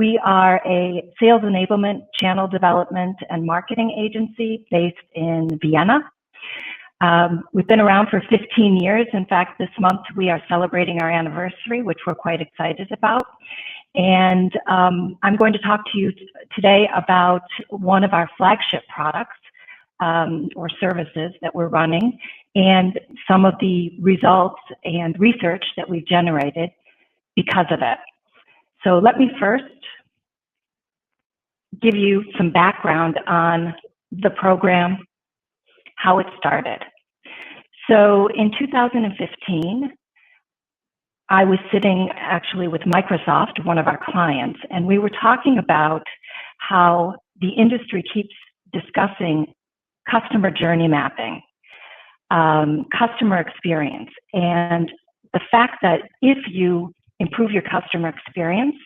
We are a sales enablement, channel development, and marketing agency based in Vienna. We've been around for 15 years. In fact, this month we are celebrating our anniversary, which we're quite excited about. And I'm going to talk to you today about one of our flagship products or services that we're running and some of the results and research that we've generated because of it. So let me first give you some background on the program, how it started. So in 2015, I was sitting actually with Microsoft, one of our clients, and we were talking about how the industry keeps discussing customer journey mapping, customer experience, and the fact that if you improve your customer experience,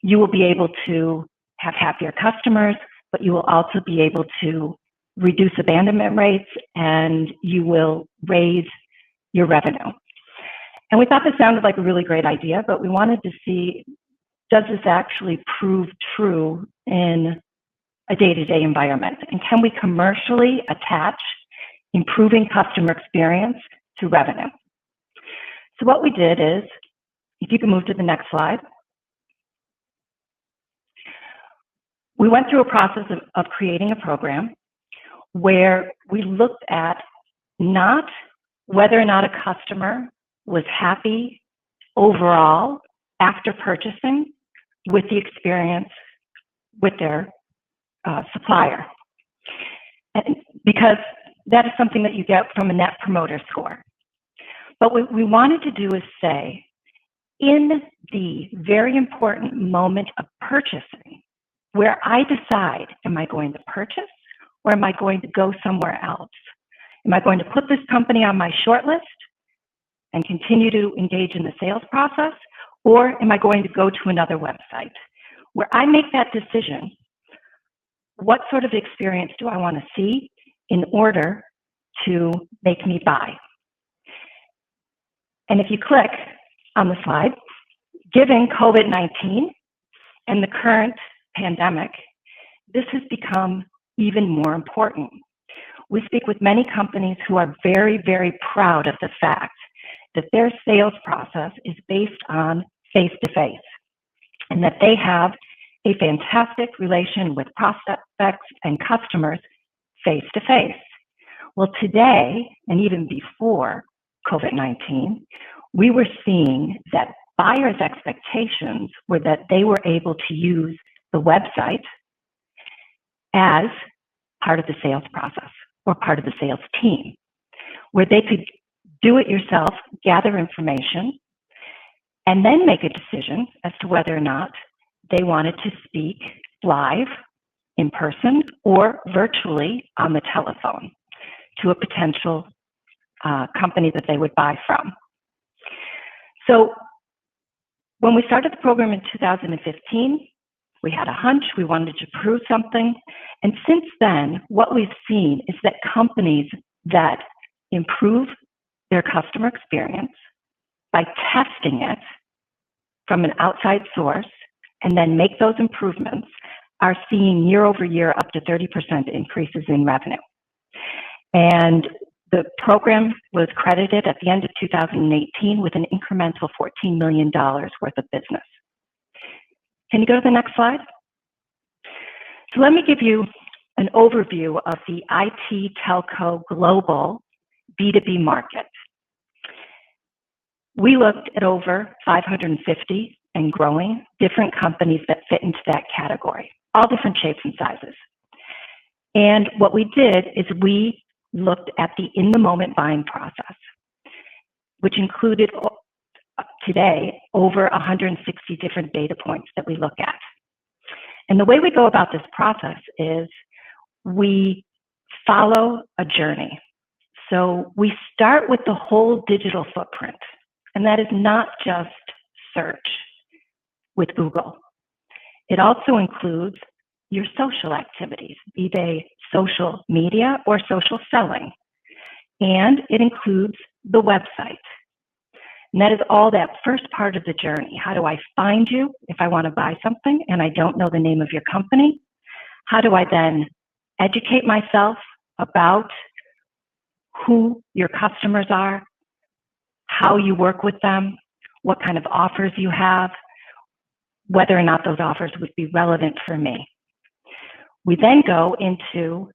you will be able to have happier customers, but you will also be able to reduce abandonment rates and you will raise your revenue. And we thought this sounded like a really great idea, but we wanted to see, does this actually prove true in a day-to-day environment? And can we commercially attach improving customer experience to revenue? So what we did is, if you can move to the next slide, we went through a process of creating a program where we looked at not whether or not a customer was happy overall after purchasing with the experience with their supplier, and because that is something that you get from a Net Promoter Score. But what we wanted to do is say, in the very important moment of purchasing, where I decide, am I going to purchase or am I going to go somewhere else? Am I going to put this company on my short list and continue to engage in the sales process, or am I going to go to another website? Where I make that decision, what sort of experience do I want to see in order to make me buy? And if you click on the slide, given COVID-19 and the current pandemic, this has become even more important. We speak with many companies who are very, very proud of the fact that their sales process is based on face-to-face and that they have a fantastic relation with prospects and customers face-to-face. Well, today, and even before COVID-19, we were seeing that buyers' expectations were that they were able to use the website as part of the sales process or part of the sales team, where they could do it yourself, gather information, and then make a decision as to whether or not they wanted to speak live, in person, or virtually on the telephone to a potential company that they would buy from. So when we started the program in 2015, we had a hunch, we wanted to prove something. And since then, what we've seen is that companies that improve their customer experience by testing it from an outside source and then make those improvements are seeing year over year up to 30% increases in revenue. And the program was credited at the end of 2018 with an incremental $14 million worth of business. Can you go to the next slide? So let me give you an overview of the IT Telco global B2B market. We looked at over 550 and growing different companies that fit into that category, all different shapes and sizes. And what we did is we looked at the in-the-moment buying process, which included today over 160 different data points that we look at. And the way we go about this process is we follow a journey. So we start with the whole digital footprint, and that is not just search with Google. It also includes your social activities, be they social media or social selling. And it includes the website. And that is all that first part of the journey. How do I find you if I want to buy something and I don't know the name of your company? How do I then educate myself about who your customers are, how you work with them, what kind of offers you have, whether or not those offers would be relevant for me. We then go into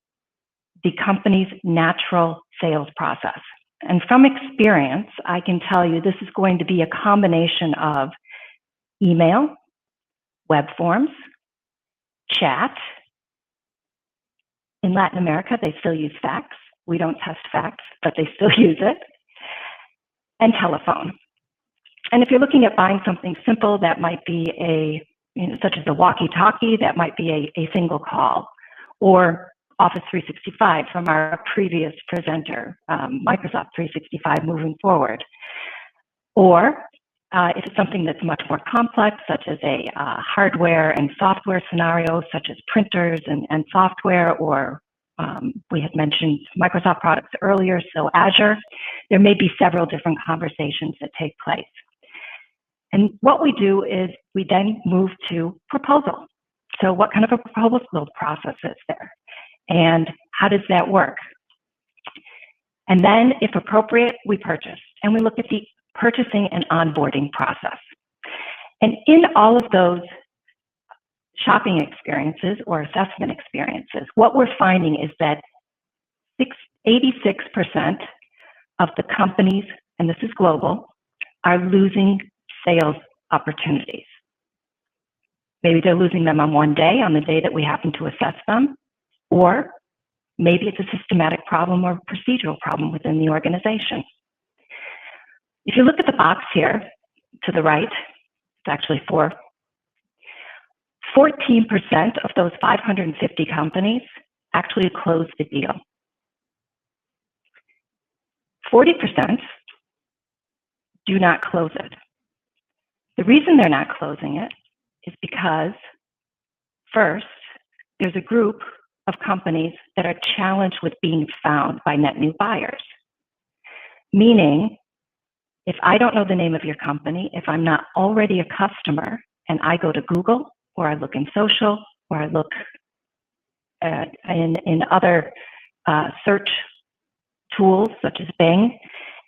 the company's natural sales process. And from experience, I can tell you this is going to be a combination of email, web forms, chat. In Latin America, they still use fax. We don't test fax, but they still use it. And telephone. And if you're looking at buying something simple, that might be such as a walkie-talkie, that might be a single call, or Office 365 from our previous presenter, Microsoft 365 moving forward. Or if it's something that's much more complex, such as a hardware and software scenario, such as printers and software, or we had mentioned Microsoft products earlier, so Azure, there may be several different conversations that take place. And what we do is we then move to proposal. So what kind of a proposal process is there? And how does that work? And then, if appropriate, we purchase. And we look at the purchasing and onboarding process. And in all of those shopping experiences or assessment experiences, what we're finding is that 86% of the companies, and this is global, are losing sales opportunities. Maybe they're losing them on one day, on the day that we happen to assess them, or maybe it's a systematic problem or procedural problem within the organization. If you look at the box here to the right, it's actually 14% of those 550 companies actually closed the deal. 40% do not close it. The reason they're not closing it is because, first, there's a group of companies that are challenged with being found by net new buyers. Meaning, if I don't know the name of your company, if I'm not already a customer and I go to Google, or I look in social, or I look in other search tools such as Bing,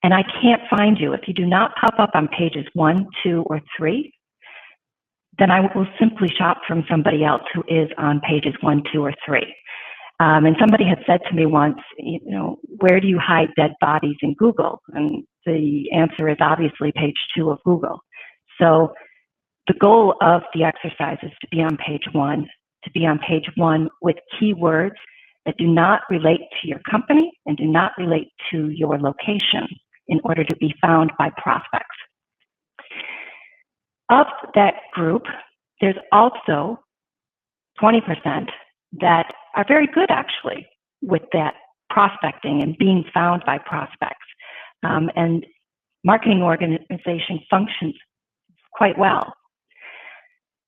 and I can't find you, if you do not pop up on pages 1, 2, or 3, then I will simply shop from somebody else who is on pages 1, 2, or 3. And somebody had said to me once, where do you hide dead bodies in Google? And the answer is obviously page 2 of Google. So the goal of the exercise is to be on page 1, with keywords that do not relate to your company and do not relate to your location in order to be found by prospects. Of that group, there's also 20% that are very good actually with that prospecting and being found by prospects. And marketing organization functions quite well.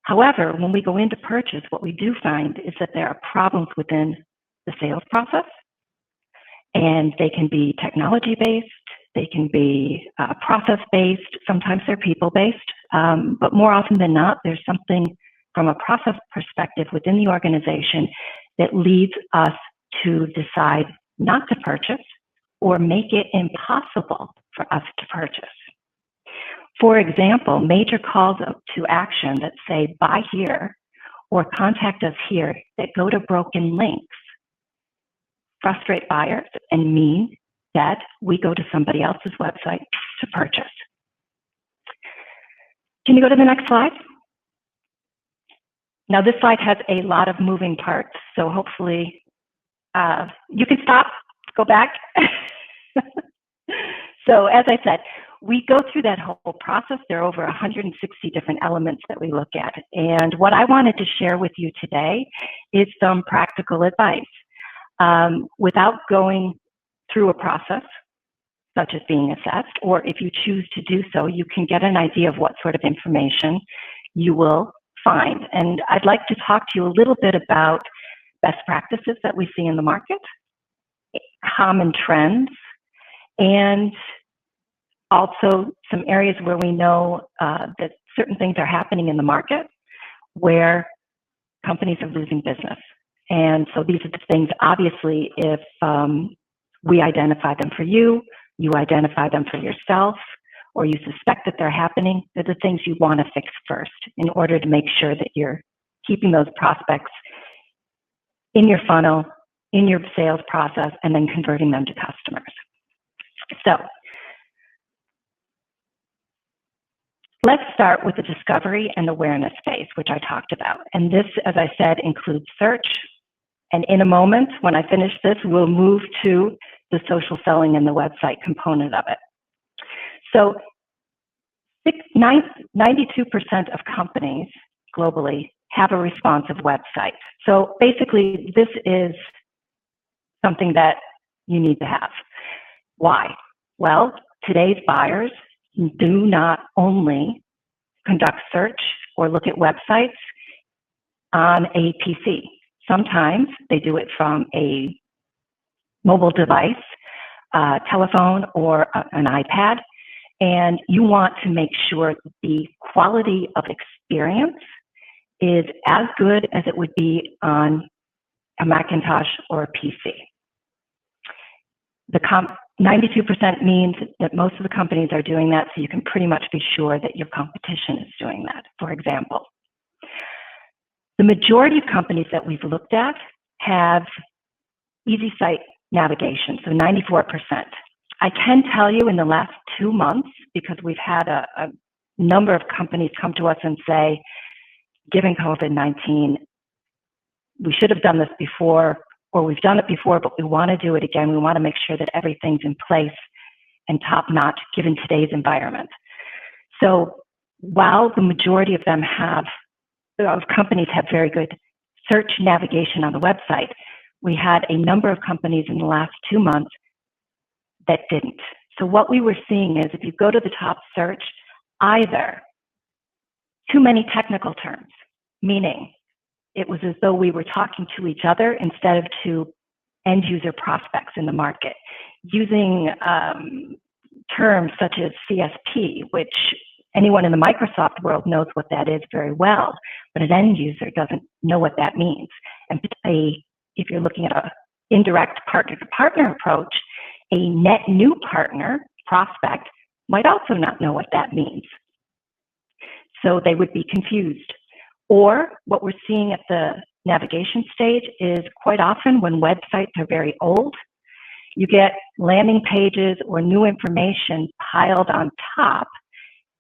However, when we go into purchase, what we do find is that there are problems within the sales process, and they can be technology-based, they can be process-based, sometimes they're people-based, but more often than not, there's something from a process perspective within the organization that leads us to decide not to purchase or make it impossible for us to purchase. For example, major calls to action that say buy here or contact us here that go to broken links frustrate buyers and mean that we go to somebody else's website to purchase. Can you go to the next slide? Now this slide has a lot of moving parts, so hopefully you can stop, go back. So as I said, we go through that whole process. There are over 160 different elements that we look at. And what I wanted to share with you today is some practical advice. Without going through a process, such as being assessed, or if you choose to do so, you can get an idea of what sort of information you will find. And I'd like to talk to you a little bit about best practices that we see in the market, common trends, and also some areas where we know that certain things are happening in the market where companies are losing business. And so these are the things, obviously, if we identify them for you, you identify them for yourself, or you suspect that they're happening, they're the things you want to fix first in order to make sure that you're keeping those prospects in your funnel, in your sales process, and then converting them to customers. So let's start with the discovery and awareness phase, which I talked about. And this, as I said, includes search. And in a moment, when I finish this, we'll move to the social selling and the website component of it. So 92% of companies globally have a responsive website. So basically, this is something that you need to have. Why? Well, today's buyers do not only conduct search or look at websites on a PC. Sometimes they do it from a mobile device, telephone, or an iPad. And you want to make sure that the quality of experience is as good as it would be on a Macintosh or a PC. The 92% means that most of the companies are doing that, so you can pretty much be sure that your competition is doing that, for example. The majority of companies that we've looked at have easy site navigation, so 94%. I can tell you in the last 2 months, because we've had a number of companies come to us and say, given COVID-19, we should have done this before, or we've done it before, but we want to do it again. We want to make sure that everything's in place and top-notch given today's environment. So while the majority of them companies have very good search navigation on the website, we had a number of companies in the last 2 months that didn't. So what we were seeing is if you go to the top search, either too many technical terms, meaning it was as though we were talking to each other instead of to end user prospects in the market, using terms such as CSP, which anyone in the Microsoft world knows what that is very well, but an end user doesn't know what that means. And if you're looking at an indirect partner-to-partner approach, a net new partner prospect might also not know what that means. So they would be confused. Or what we're seeing at the navigation stage is quite often when websites are very old, you get landing pages or new information piled on top.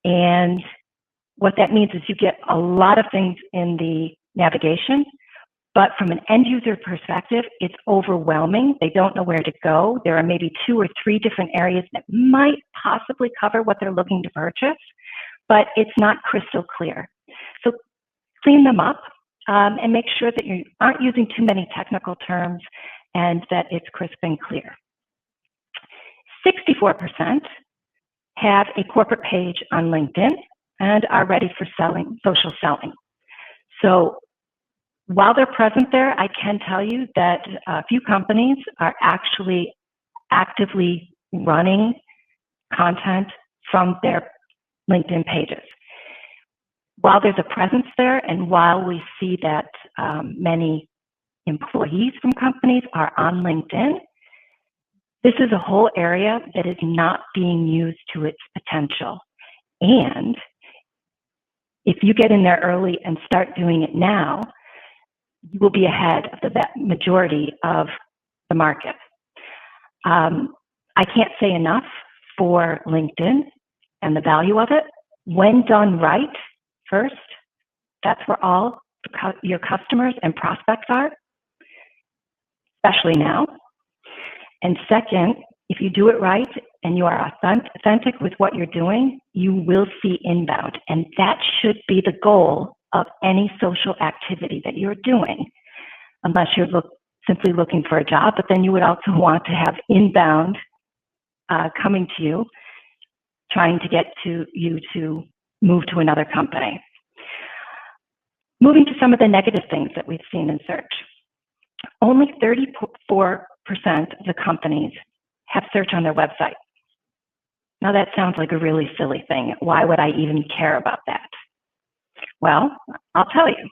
And what that means is you get a lot of things in the navigation, but from an end user perspective, it's overwhelming. They don't know where to go. There are maybe 2 or 3 different areas that might possibly cover what they're looking to purchase, but it's not crystal clear. So clean them up and make sure that you aren't using too many technical terms and that it's crisp and clear. 64% have a corporate page on LinkedIn and are ready for social selling. So while they're present there, I can tell you that a few companies are actually actively running content from their LinkedIn pages. While there's a presence there, and while we see that many employees from companies are on LinkedIn, this is a whole area that is not being used to its potential. And if you get in there early and start doing it now, you will be ahead of the majority of the market. I can't say enough for LinkedIn and the value of it. When done right, first, that's where all your customers and prospects are, especially now. And second, if you do it right and you are authentic with what you're doing, you will see inbound. And that should be the goal of any social activity that you're doing, unless you're simply looking for a job, but then you would also want to have inbound coming to you, trying to get you to move to another company. Moving to some of the negative things that we've seen in search. Only 34% of the companies have search on their website. Now that sounds like a really silly thing. Why would I even care about that? Well, I'll tell you.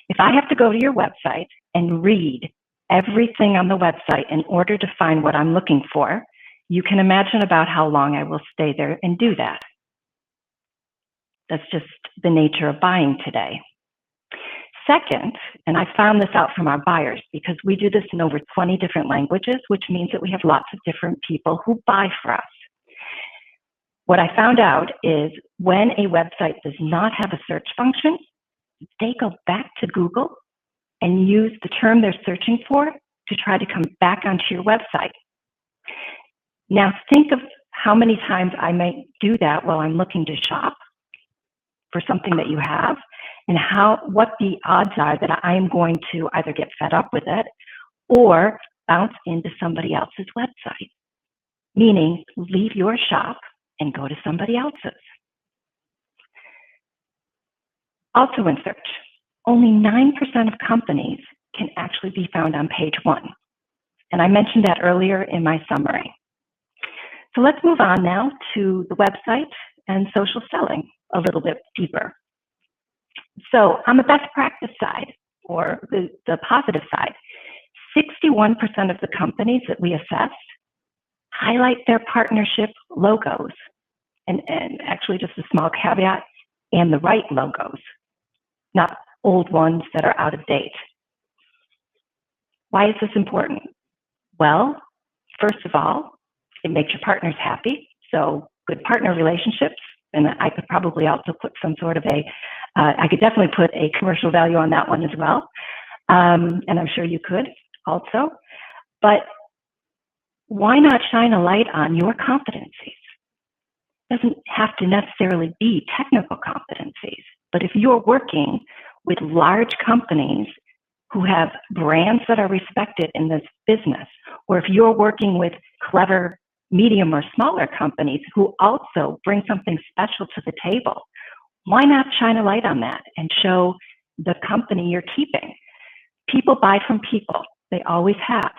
If I have to go to your website and read everything on the website in order to find what I'm looking for, you can imagine about how long I will stay there and do that. That's just the nature of buying today. Second, and I found this out from our buyers because we do this in over 20 different languages, which means that we have lots of different people who buy for us. What I found out is when a website does not have a search function, they go back to Google and use the term they're searching for to try to come back onto your website. Now think of how many times I might do that while I'm looking to shop for something that you have, and what the odds are that I am going to either get fed up with it or bounce into somebody else's website, meaning leave your shop and go to somebody else's. Also in search, only 9% of companies can actually be found on page 1. And I mentioned that earlier in my summary. So let's move on now to the website and social selling a little bit deeper. So on the best practice side, or the positive side, 61% of the companies that we assessed highlight their partnership logos, and actually just a small caveat, and the right logos, not old ones that are out of date. Why is this important? Well, first of all, it makes your partners happy, so good partner relationships, and I could probably also put some sort of I could definitely put a commercial value on that one as well, and I'm sure you could also, but why not shine a light on your competencies? It doesn't have to necessarily be technical competencies, but if you're working with large companies who have brands that are respected in this business, or if you're working with clever medium or smaller companies who also bring something special to the table, why not shine a light on that and show the company you're keeping? People buy from people. They always have.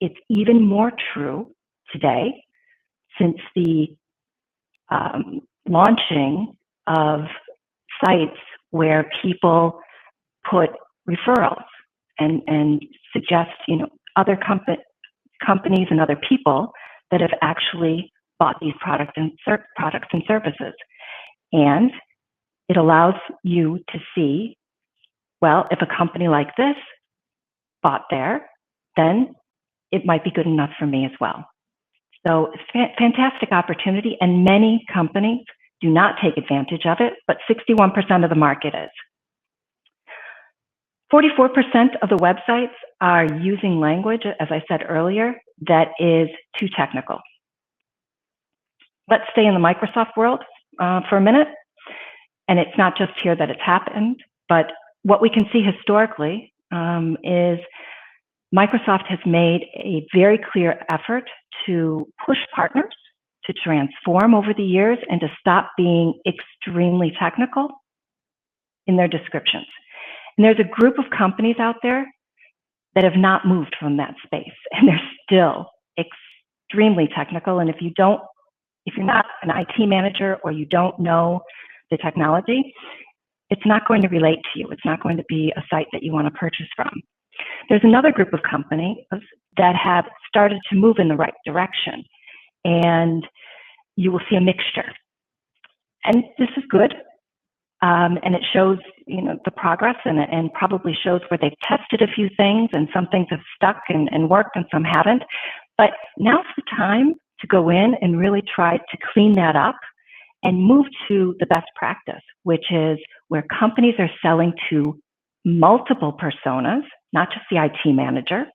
It's even more true today since the launching of sites where people put referrals and suggest, other companies and other people that have actually bought these products and services. And it allows you to see, well, if a company like this bought there, then it might be good enough for me as well. So it's a fantastic opportunity, and many companies do not take advantage of it, but 61% of the market is. 44% of the websites are using language, as I said earlier, that is too technical. Let's stay in the Microsoft world for a minute. And it's not just here that it's happened, but what we can see historically is Microsoft has made a very clear effort to push partners to transform over the years and to stop being extremely technical in their descriptions. And there's a group of companies out there that have not moved from that space, and they're still extremely technical. And if you're not an IT manager or you don't know the technology, it's not going to relate to you. It's not going to be a site that you want to purchase from. There's another group of companies that have started to move in the right direction, and you will see a mixture. And this is good, and it shows the progress, and probably shows where they've tested a few things, and some things have stuck and worked, and some haven't. But now's the time to go in and really try to clean that up and move to the best practice, which is where companies are selling to multiple personas, not just the IT manager,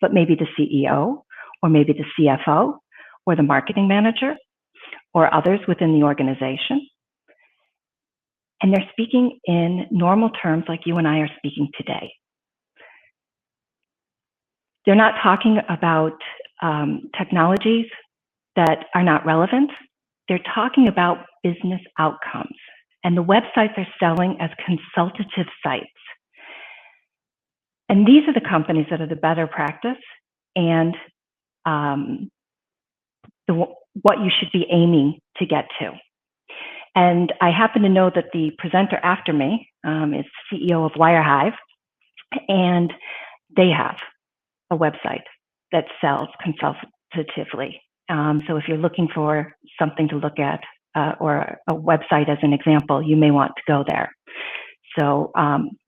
but maybe the CEO, or maybe the CFO, or the marketing manager, or others within the organization. And they're speaking in normal terms like you and I are speaking today. They're not talking about technologies that are not relevant. They're talking about business outcomes. And the websites are selling as consultative sites. And these are the companies that are the better practice, and the what you should be aiming to get to. And I happen to know that the presenter after me is CEO of WireHive, and they have a website that sells consultatively. So if you're looking for something to look at or a website as an example, you may want to go there. So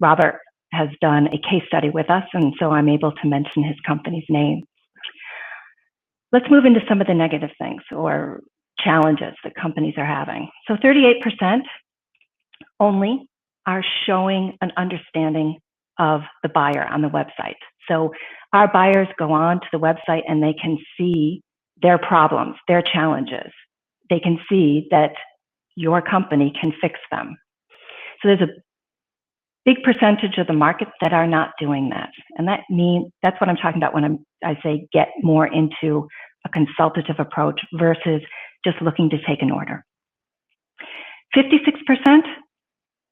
Robert has done a case study with us, and so I'm able to mention his company's name. Let's move into some of the negative things or challenges that companies are having. So 38% only are showing an understanding of the buyer on the website. So our buyers go on to the website and they can see their problems, their challenges. They can see that your company can fix them. So there's a big percentage of the market that are not doing that. And that's what I'm talking about when I say get more into a consultative approach versus just looking to take an order. 56%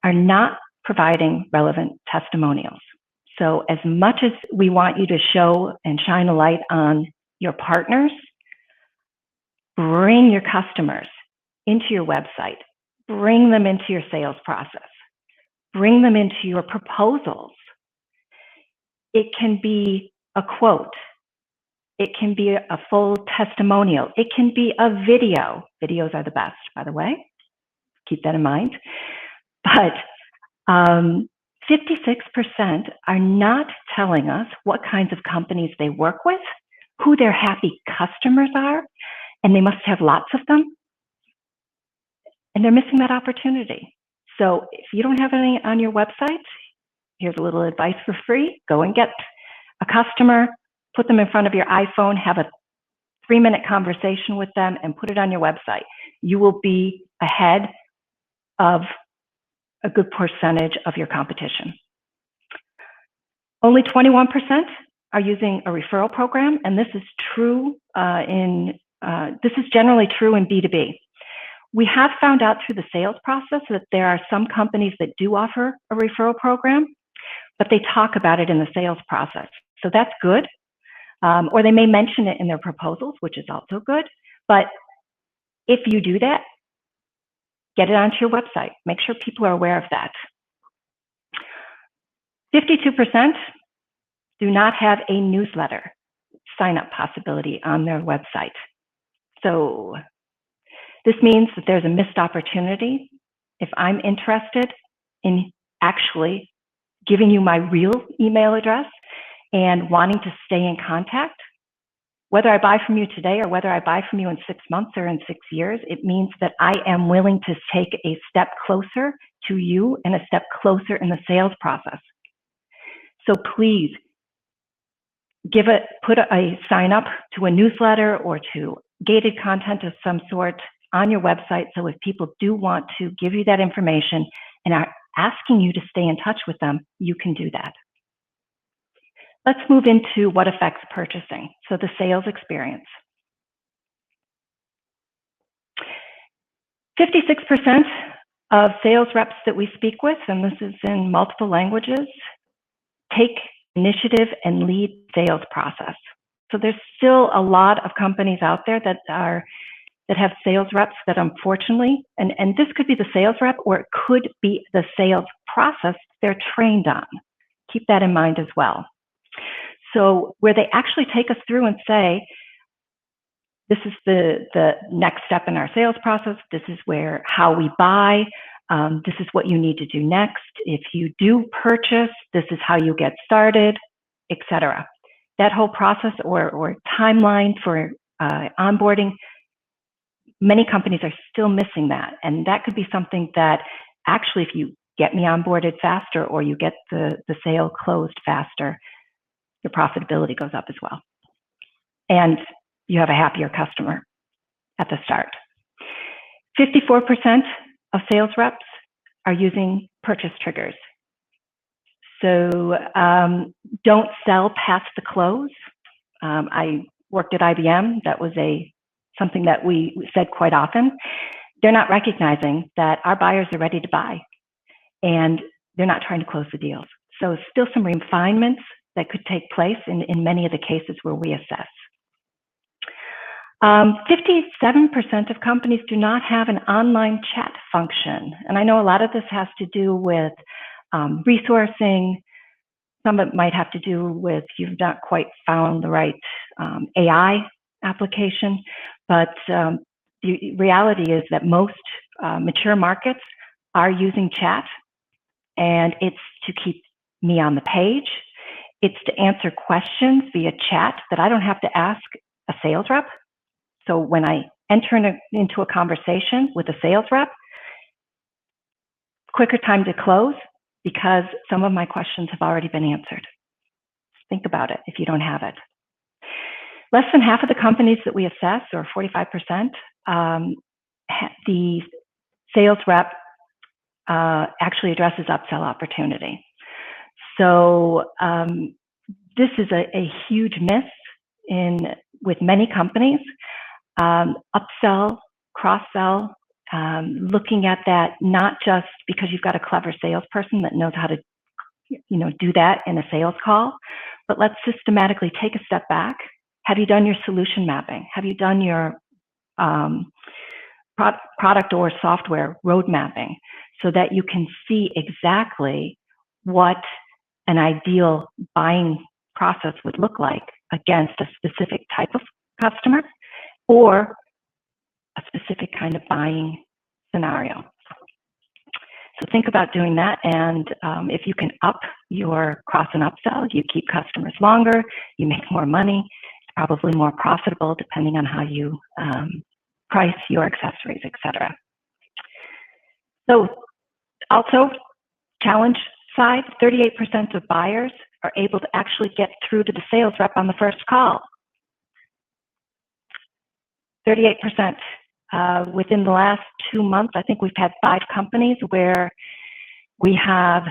are not providing relevant testimonials. So as much as we want you to show and shine a light on your partners, bring your customers into your website, bring them into your sales process, bring them into your proposals. It can be a quote. It can be a full testimonial. It can be a video. Videos are the best, by the way. Keep that in mind. But 56% are not telling us what kinds of companies they work with, who their happy customers are, and they must have lots of them. And they're missing that opportunity. So if you don't have any on your website, here's a little advice for free. Go and get a customer, put them in front of your iPhone, have a 3-minute conversation with them, and put it on your website. You will be ahead of a good percentage of your competition. Only 21% are using a referral program, and this is true this is generally true in B2B. We have found out through the sales process that there are some companies that do offer a referral program, but they talk about it in the sales process. So that's good. Or they may mention it in their proposals, which is also good. But if you do that, get it onto your website. Make sure people are aware of that. 52% do not have a newsletter sign-up possibility on their website. So this means that there's a missed opportunity. If I'm interested in actually giving you my real email address and wanting to stay in contact, whether I buy from you today or whether I buy from you in 6 months or in 6 years, it means that I am willing to take a step closer to you and a step closer in the sales process. So please put a sign up to a newsletter or to gated content of some sort on your website. So if people do want to give you that information and are asking you to stay in touch with them, you can do that. Let's move into what affects purchasing. So the sales experience. 56% of sales reps that we speak with, and this is in multiple languages, take initiative and lead sales process. So there's still a lot of companies out there that have sales reps that unfortunately, and this could be the sales rep or it could be the sales process they're trained on. Keep that in mind as well. So where they actually take us through and say, this is the next step in our sales process. This is how we buy. This is what you need to do next. If you do purchase, this is how you get started, etc. That whole process or timeline for onboarding, many companies are still missing that. And that could be something that actually, if you get me onboarded faster or you get the sale closed faster, your profitability goes up as well. And you have a happier customer at the start. 54% of sales reps are using purchase triggers. So don't sell past the close. I worked at IBM. That was something that we said quite often. They're not recognizing that our buyers are ready to buy and they're not trying to close the deals. So still some refinements that could take place in many of the cases where we assess. 57% of companies do not have an online chat function. And I know a lot of this has to do with resourcing. Some of it might have to do with you've not quite found the right AI application. But the reality is that most mature markets are using chat, and it's to keep me on the page. It's to answer questions via chat that I don't have to ask a sales rep. So when I enter into a conversation with a sales rep, quicker time to close because some of my questions have already been answered. Think about it if you don't have it. Less than half of the companies that we assess, or 45%, the sales rep actually addresses upsell opportunity. So this is a huge miss with many companies. Upsell, cross-sell, looking at that not just because you've got a clever salesperson that knows how to do that in a sales call, but let's systematically take a step back. Have you done your solution mapping? Have you done your product or software road mapping so that you can see exactly what an ideal buying process would look like against a specific type of customer or a specific kind of buying scenario? So think about doing that, and if you can up your cross and upsell, you keep customers longer, you make more money, it's probably more profitable depending on how you price your accessories, etc. So also, challenge side, 38% of buyers are able to actually get through to the sales rep on the first call. 38%. Within the last 2 months, I think we've had 5 companies where we have